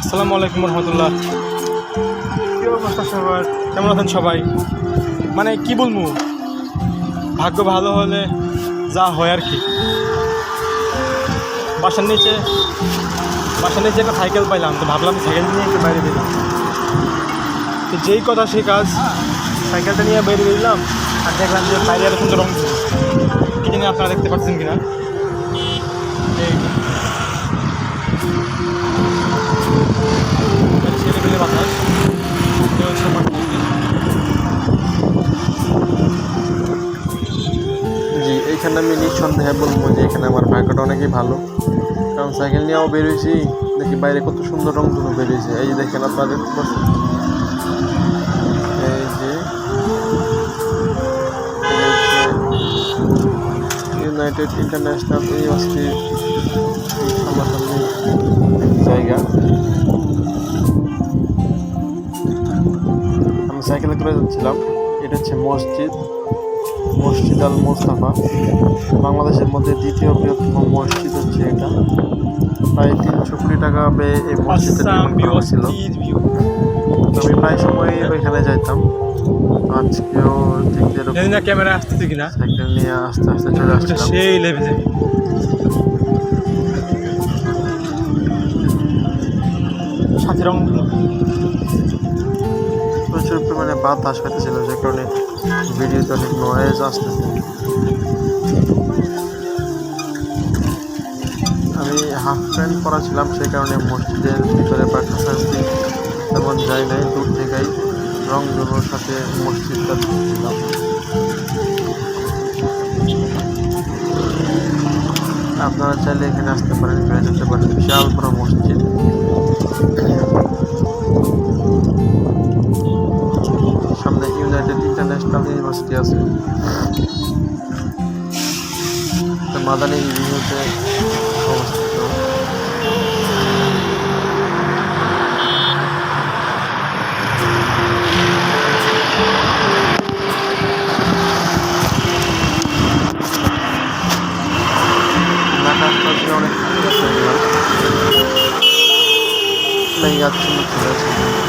আসসালামু আলাইকুম রহমতুল্লাহ। কী অবস্থা সবার, কেমন আছেন সবাই? মানে কি বলবো, ভাগ্য ভালো হলে যা হয় আর কি। বাসার নিচে একটা সাইকেল পাইলাম, তো ভাবলাম সাইকেল নিয়ে একটু বাইরে দিলাম। তো যেই কথা সেই কাজ, সাইকেলটা নিয়ে বাইরে দিলাম আর দেখলাম যে বাইরে এত সুন্দর রঙ কি জানি, আপনারা দেখতে পাচ্ছেন কিনা। ছেলেমেলে বাতাস, জি, এইখানে আমি নিঃসন্দেহে বলবো যে এখানে আমার ভাগ্যটা অনেকই ভালো, কারণ সাইকেল নিয়েও বেরোয়েছি, দেখি বাইরে কত সুন্দর রংগুলো বেরিয়েছে। এই যে দেখেন, আপনারা দেখতে পাচ্ছেন, এই যে ইউনাইটেড ইন্টারন্যাশনাল ইউনিভার্সিটি সামনাসামনি জায়গা। আমি সাইকেলে করে যাচ্ছিলাম। এটা হচ্ছে মসজিদ আল মোস্তফা, বাংলাদেশের মধ্যে দ্বিতীয় বৃহত্তম মসজিদ হচ্ছে এটা। প্রায় 300 কোটি টাকা ব্যয়ে এই মসজিদটা নির্মাণ করা হয়েছিল। আমি প্রায় সময় ওইখানে যাইতাম। আজকেও ঠিক এরকম ক্যামেরা আসতেছে কিনা, সাইকেল নিয়ে আস্তে আস্তে চলে আসছিলাম। সেই লেভেলে সাথে রং প্রচুর পরিমাণে বাতাস হইতেছিল, যে কারণে ভিডিওতে অনেক নয়েজ আসতেছে। আমি হাফ প্যান্ট পরা ছিলাম, সেই কারণে মসজিদের ভিতরে বা কাছাকাছি তেমন যাই নাই, দূর থেকেই রংগুলোর সাথে মসজিদটা দেখছিলাম। আপনারা চাইলে এখানে আসতে পারেন, ঘুরে যেতে পারেন। বিশাল বড় মসজিদ। সামনে ইউনাইটেড ইন্টারন্যাশনাল ইউনিভার্সিটি আছে। মাদানী রিভিউতে অবস্থিত। অনেক যাচ্ছি চলে আসছে।